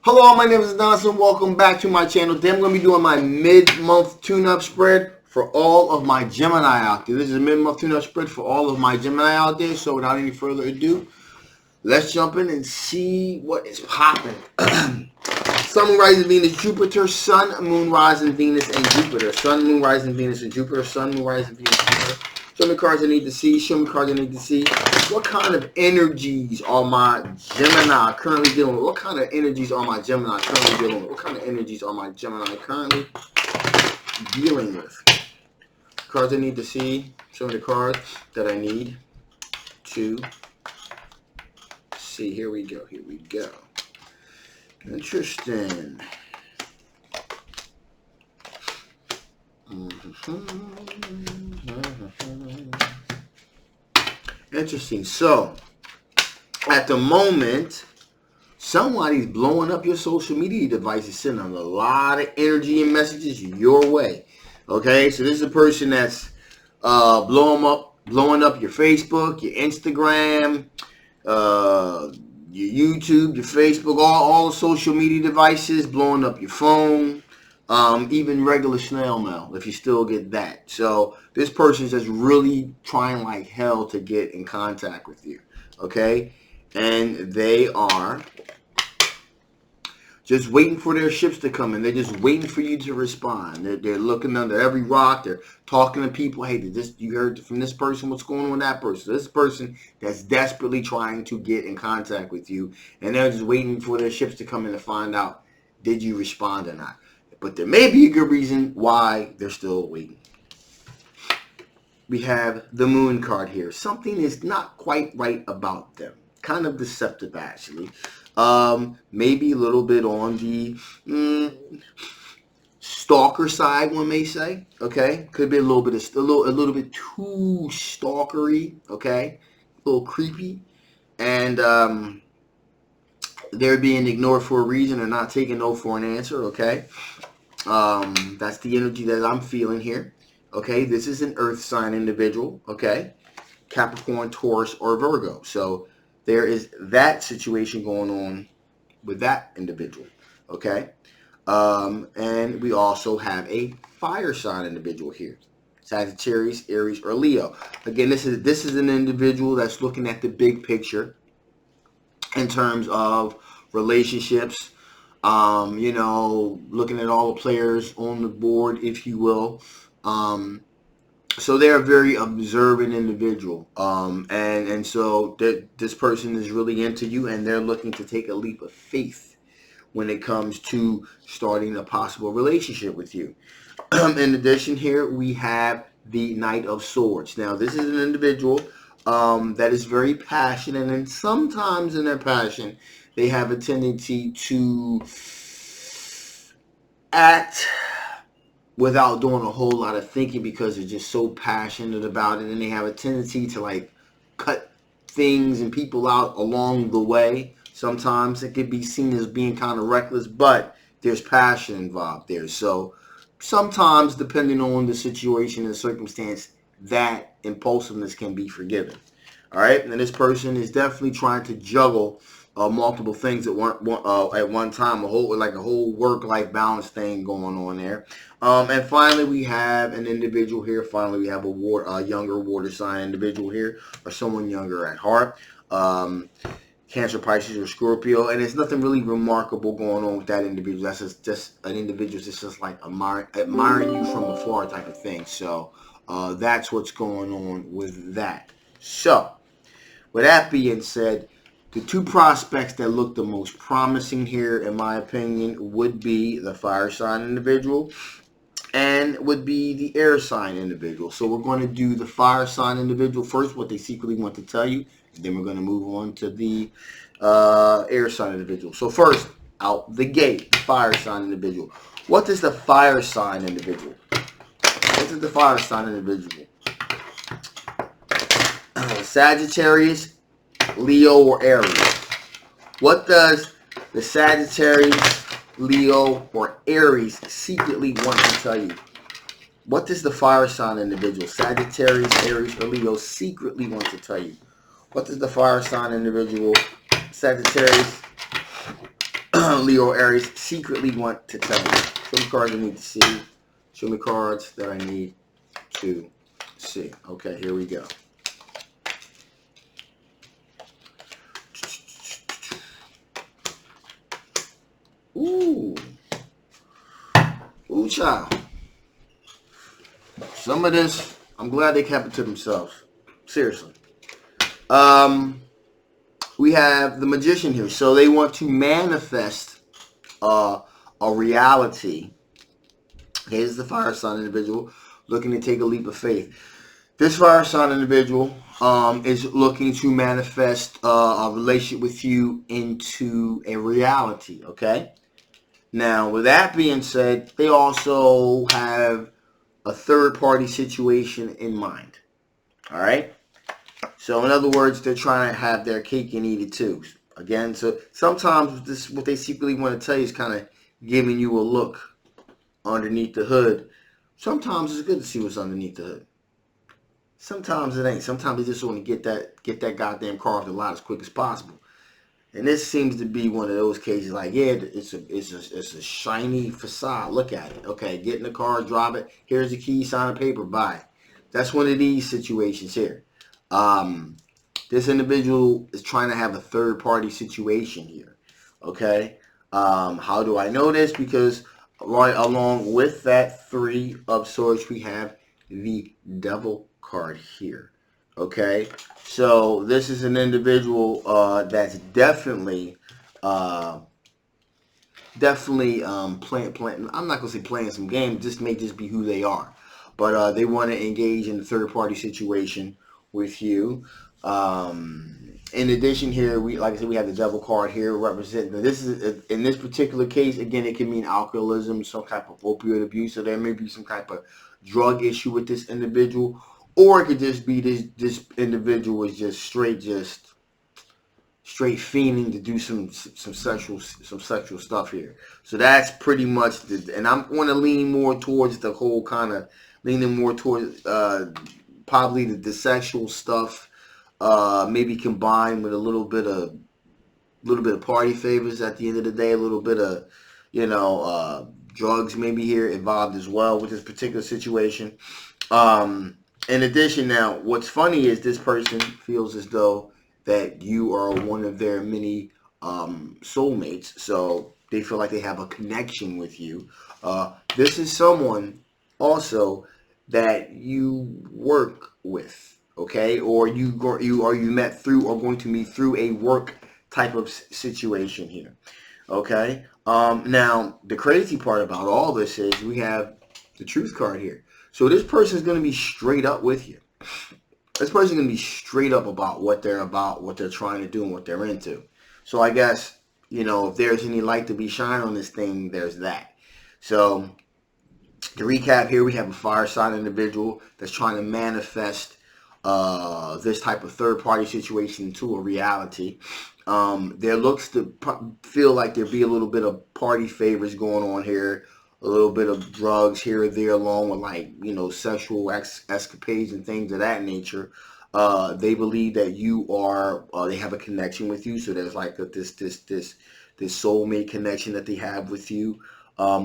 Hello, my name is Adonis and welcome back to my channel. Today I'm going to be doing my mid-month tune-up spread for all of my Gemini out there. This is a mid-month tune-up spread for all of my Gemini out there. So without any further ado, let's jump in and see what is popping. Sun, Moon, Rising, Venus, Jupiter. Sun, Moon, Rising, Venus, and Jupiter. Sun, Moon, Rising, Venus, and Jupiter. Sun, Moon, Rising, Venus, and Jupiter. Show me cards I need to see. Show me cards I need to see. What kind of energies are my Gemini currently dealing with? What kind of energies are my Gemini currently dealing with? What kind of energies are my Gemini currently dealing with? Cards I need to see. Show me the cards that I need to see. Here we go. Here we go. Interesting. Interesting. So, at the moment, somebody's blowing up your social media devices, sending a lot of energy and messages your way. Okay, so this is a person that's blowing up your Facebook, your Instagram, your YouTube, your Facebook, all the social media devices, blowing up your phone. Even regular snail mail, if you still get that. So this person's just really trying like hell to get in contact with you, okay? And they are just waiting for their ships to come in. They're just waiting for you to respond. They're looking under every rock. They're talking to people. Hey, you heard from this person? What's going on with that person? This person that's desperately trying to get in contact with you, and they're just waiting for their ships to come in to find out, did you respond or not? But there may be a good reason why they're still waiting. We have the Moon card here. Something is not quite right about them. Kind of deceptive, actually. Maybe a little bit on the stalker side, one may say. Okay, could be a little bit too stalkery. Okay, a little creepy, and they're being ignored for a reason and not taking no for an answer. Okay. That's the energy that I'm feeling here. Okay, this is an earth sign individual. Okay, Capricorn, Taurus, or Virgo. So there is that situation going on with that individual. Okay, and we also have a fire sign individual here: Sagittarius, Aries, or Leo. Again, this is an individual that's looking at the big picture in terms of relationships. Looking at all the players on the board, if you will. So they're a very observant individual. And so this person is really into you, and they're looking to take a leap of faith when it comes to starting a possible relationship with you. In addition, here we have the Knight of Swords. Now, this is an individual that is very passionate, and sometimes in their passion, they have a tendency to act without doing a whole lot of thinking because they're just so passionate about it, and they have a tendency to like cut things and people out along the way. Sometimes it could be seen as being kind of reckless, but there's passion involved there. So sometimes, depending on the situation and circumstance, that impulsiveness can be forgiven. All right, and this person is definitely trying to juggle multiple things at one time, a whole work-life balance thing going on there. And finally, we have an individual here. Finally, we have a younger water sign individual here, or someone younger at heart. Cancer, Pisces, or Scorpio, and there's nothing really remarkable going on with that individual. That's just an individual that's just like admiring you from afar type of thing. So that's what's going on with that. So with that being said, the two prospects that look the most promising here, in my opinion, would be the fire sign individual and would be the air sign individual. So we're going to do the fire sign individual first, what they secretly want to tell you. Then we're going to move on to the air sign individual. So first, out the gate, the fire sign individual. What is the fire sign individual? What is the fire sign individual? Sagittarius, Leo, or Aries. What does the Sagittarius, Leo, or Aries secretly want to tell you? What does the fire sign individual, Sagittarius, Aries, or Leo, secretly want to tell you? What does the fire sign individual, Sagittarius, Leo, Aries secretly want to tell you. Show me cards I need to see. Show me cards that I need to see. Okay, here we go. Ooh. Ooh, child. Some of this, I'm glad they kept it to themselves. Seriously. We have the Magician here. So they want to manifest a reality. Here's the fire sign individual looking to take a leap of faith. This fire sign individual is looking to manifest a relationship with you into a reality, okay? Now, with that being said, they also have a third-party situation in mind, all right? So, in other words, they're trying to have their cake and eat it too. Again, so sometimes this, what they secretly want to tell you is kind of giving you a look underneath the hood. Sometimes it's good to see what's underneath the hood. Sometimes it ain't. Sometimes they just want to get that goddamn car off the lot as quick as possible. And this seems to be one of those cases. Like, yeah, it's a shiny facade. Look at it. Okay, get in the car, drive it. Here's the key, sign a paper, bye. That's one of these situations here. This individual is trying to have a third party situation here. Okay. How do I know this? Because right along with that Three of Swords, we have the Devil card here. Okay, so this is an individual that's definitely playing. I'm not gonna say playing some games. This may just be who they are, but they want to engage in a third party situation with you. In addition, here like I said, we have the Devil card here representing. This is in this particular case. Again, it can mean alcoholism, some type of opioid abuse, so there may be some type of drug issue with this individual. Or it could just be this individual is just straight fiending to do some sexual stuff here. So that's pretty much and I'm going to lean more towards the whole kind of leaning more towards probably the sexual stuff, maybe combined with a little bit of party favors at the end of the day, a little bit of drugs maybe here involved as well with this particular situation. In addition, now, what's funny is this person feels as though that you are one of their many soulmates. So they feel like they have a connection with you. This is someone also that you work with, okay? Or you met through or going to meet through a work type of situation here, okay? Now, the crazy part about all this is we have the Truth card here. So this person is going to be straight up with you. This person is going to be straight up about what they're trying to do, and what they're into. So I guess, if there's any light to be shined on this thing, there's that. So to recap here, we have a fire sign individual that's trying to manifest this type of third-party situation into a reality. There looks to feel like there be a little bit of party favors going on here. A little bit of drugs here or there, along with sexual escapades and things of that nature. They believe that you are. They have a connection with you, so there's like this soulmate connection that they have with you.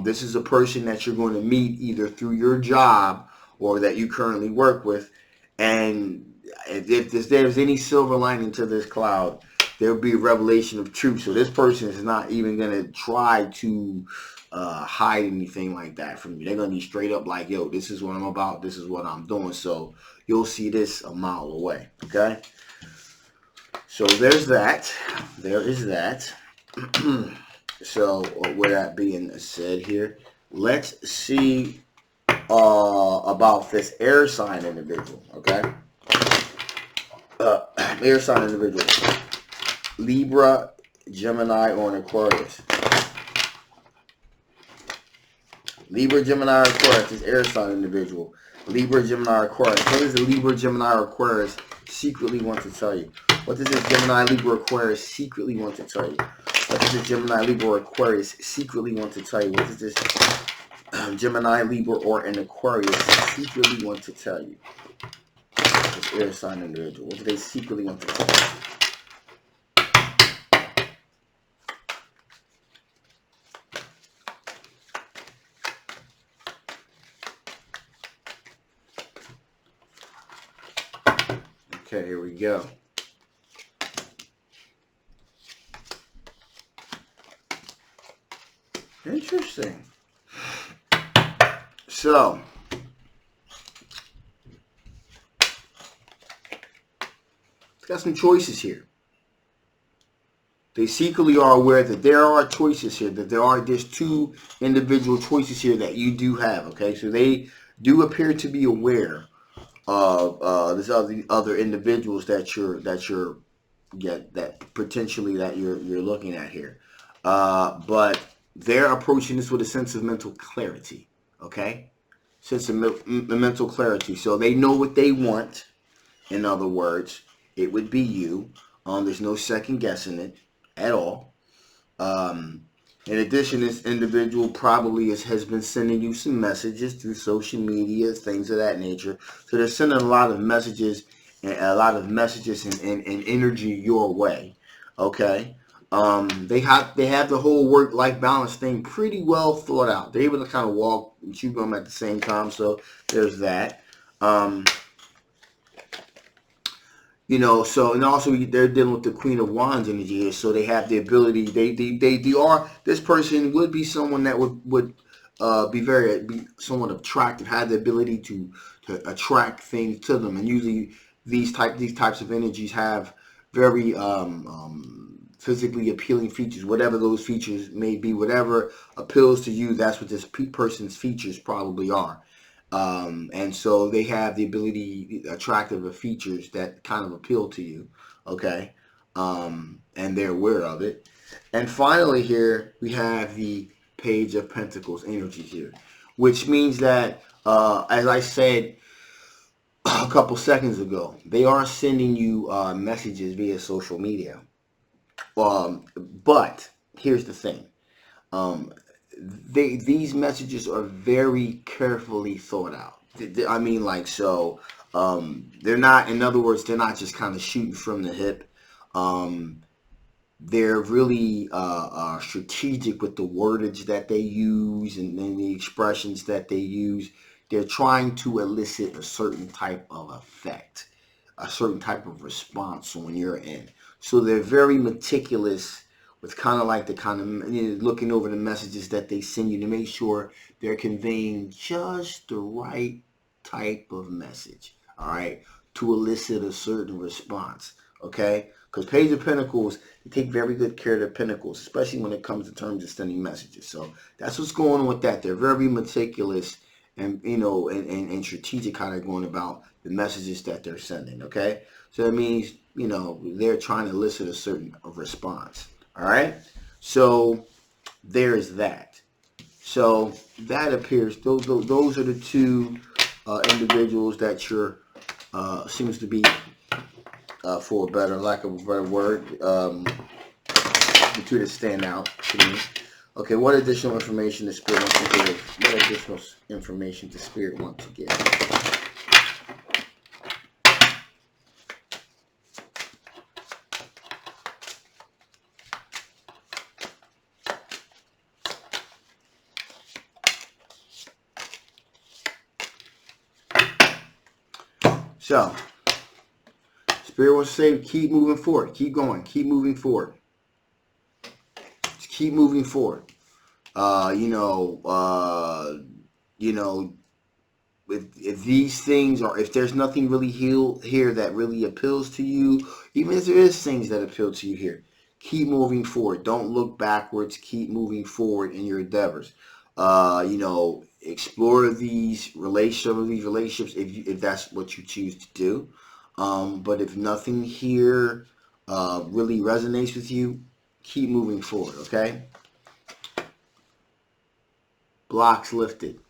This is a person that you're going to meet either through your job or that you currently work with. And if there's any silver lining to this cloud, there'll be a revelation of truth. So this person is not even going to try to hide anything like that from you. They're going to be straight up like, yo, this is what I'm about. This is what I'm doing. So you'll see this a mile away. Okay. So there's that. There is that. So with that being said here, let's see about this air sign individual. Okay. Air sign individual. Libra, Gemini, or an Aquarius. Libra, Gemini, or Aquarius is air sign individual. Libra, Gemini, or Aquarius. What does the Libra, Gemini, or Aquarius secretly want to tell you? What does this Gemini, Libra, Aquarius secretly want to tell you? What does this Gemini, Libra, or Aquarius secretly want to tell you? What does this Gemini, Libra, or an Aquarius secretly want to tell you? This air sign individual. What do they secretly want to tell you? Okay, here we go. Interesting. So, it's got some choices here. They secretly are aware that there are choices here, that there's two individual choices here that you do have. Okay, so they do appear to be aware of this other individuals that you're potentially that you're looking at here, but they're approaching this with a sense of mental clarity. Okay, sense of mental clarity. So they know what they want. In other words, it would be you. There's no second guessing it at all. In addition, this individual probably has been sending you some messages through social media, things of that nature. So they're sending a lot of messages and and energy your way. Okay. They have the whole work-life balance thing pretty well thought out. They're able to kind of walk and chew gum at the same time. So there's that. So, and also they're dealing with the Queen of Wands energy here, so they have the ability. This person would be someone that would be somewhat attractive, have the ability to attract things to them, and usually these types of energies have very physically appealing features, whatever those features may be, whatever appeals to you. That's what this person's features probably are. And so they have the ability, attractive features that kind of appeal to you, okay? And they're aware of it. And finally here, we have the Page of Pentacles energy here, which means that, as I said a couple seconds ago, they are sending you messages via social media. But here's the thing. These messages are very carefully thought out. I mean, they're not. In other words, they're not just kind of shooting from the hip. They're really strategic with the wordage that they use and the expressions that they use. They're trying to elicit a certain type of effect, a certain type of response on your end. So they're very meticulous with looking over the messages that they send you to make sure they're conveying just the right type of message, all right, to elicit a certain response, okay? Because Page of Pentacles, they take very good care of their pentacles, especially when it comes to terms of sending messages. So that's what's going on with that. They're very meticulous and, and strategic how they're going about the messages that they're sending, okay? So that means, they're trying to elicit a certain response. All right, so there's that. So that appears those are the two individuals that you're seems to be, for a lack of a better word, the two that stand out to me. Okay, what additional information does Spirit want to give? What additional information does Spirit want to give? So, Spirit wants to say, keep moving forward. Keep going. Keep moving forward. Just keep moving forward. If these things are, if there's nothing really here that really appeals to you, even if there is things that appeal to you here, keep moving forward. Don't look backwards. Keep moving forward in your endeavors. Explore these relationships if that's what you choose to do. But if nothing here really resonates with you, keep moving forward, okay? Blocks lifted.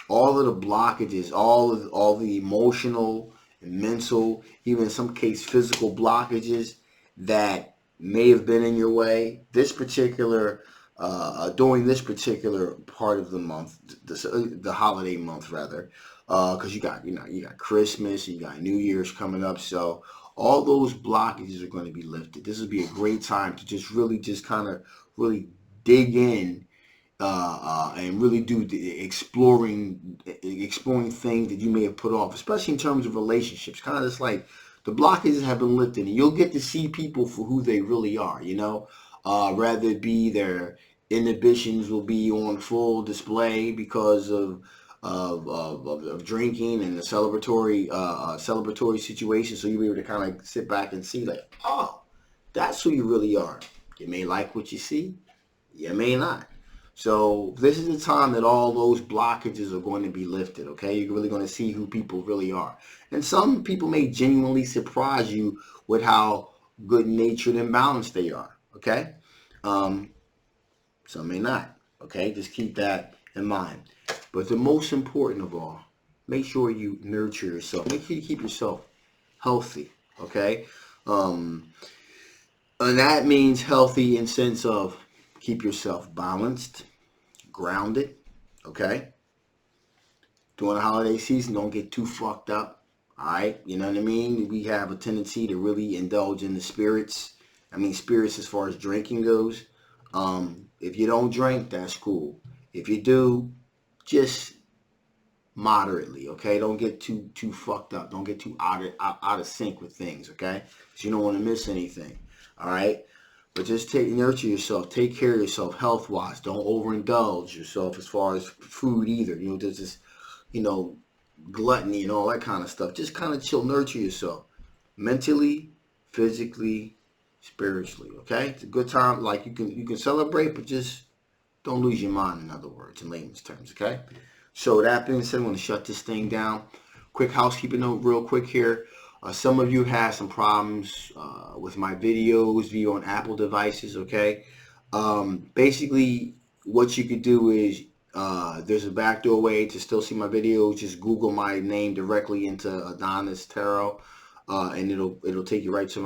All of the blockages, all the emotional and mental, even in some case physical blockages that may have been in your way, during this particular part of the month, the holiday month rather, because you got Christmas, you got New Year's coming up, so all those blockages are going to be lifted. This would be a great time to just really dig in and really do the exploring things that you may have put off, especially in terms of relationships. Kind of just like The blockages have been lifted, and you'll get to see people for who they really are, you know. Rather it be their inhibitions will be on full display because of drinking and the celebratory situation. So you'll be able to kind of sit back and see, like, oh, that's who you really are. You may like what you see, you may not. So this is the time that all those blockages are going to be lifted, okay? You're really going to see who people really are. And some people may genuinely surprise you with how good-natured and balanced they are, okay? Some may not, okay? Just keep that in mind. But the most important of all, make sure you nurture yourself. Make sure you keep yourself healthy, okay? And that means healthy in sense of keep yourself balanced, grounded, okay? During the holiday season, don't get too fucked up, all right? You know what I mean? We have a tendency to really indulge in the spirits. I mean, spirits as far as drinking goes. If you don't drink, that's cool. If you do, just moderately, okay? Don't get too fucked up. Don't get too out of sync with things, okay? Because you don't want to miss anything, all right? But just nurture yourself. Take care of yourself health-wise. Don't overindulge yourself as far as food either. You know, there's this, you know, gluttony and all that kind of stuff. Just kind of chill, nurture yourself mentally, physically, spiritually, okay? It's a good time. Like, you can celebrate, but just don't lose your mind, in other words, in layman's terms, okay? So that being said, I'm going to shut this thing down. Quick housekeeping note real quick here. Some of you had some problems with my videos via on Apple devices, okay? Basically, what you could do is there's a backdoor way to still see my videos. Just Google my name directly into Adonis Tarot, and it'll take you right to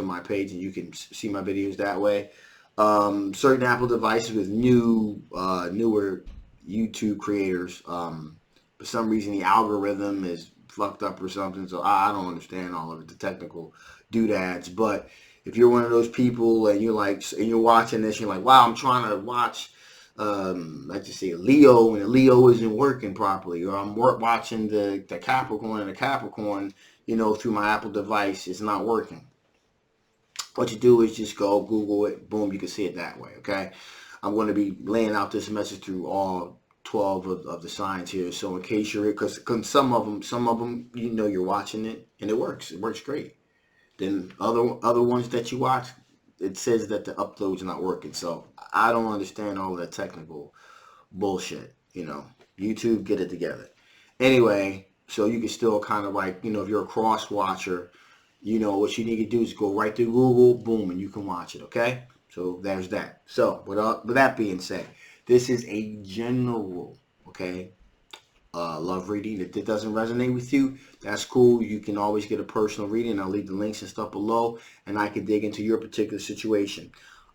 my page, and you can see my videos that way. Certain Apple devices with newer YouTube creators, for some reason the algorithm is fucked up or something, so I don't understand all of it, the technical doodads. But if you're one of those people and you're watching this, you're like, wow, I'm trying to watch let's just say Leo, and the Leo isn't working properly, or I'm watching the Capricorn, and the Capricorn, you know, through my Apple device, it's not working. What you do is just go Google it, boom, you can see it that way, okay? I'm going to be laying out this message through all 12 of the signs here, so in case you're, because some of them, you know, you're watching it and it works great. Then other ones that you watch, it says that the upload's not working. So I don't understand all of that technical bullshit, you know. YouTube, get it together. Anyway, so you can still kind of, like, you know, if you're a cross watcher, you know, what you need to do is go right to Google, boom, and you can watch it, okay? So there's that. So with that being said, this is a general, okay, love reading. If it doesn't resonate with you, that's cool. You can always get a personal reading. I'll leave the links and stuff below, and I can dig into your particular situation.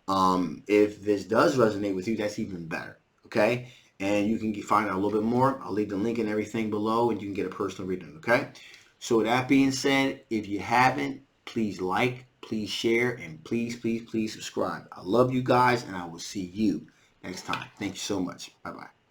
If this does resonate with you, that's even better, okay? And you can find out a little bit more. I'll leave the link and everything below, and you can get a personal reading, okay? So with that being said, if you haven't, please like, please share, and please, please, please subscribe. I love you guys, and I will see you next time. Thank you so much. Bye-bye.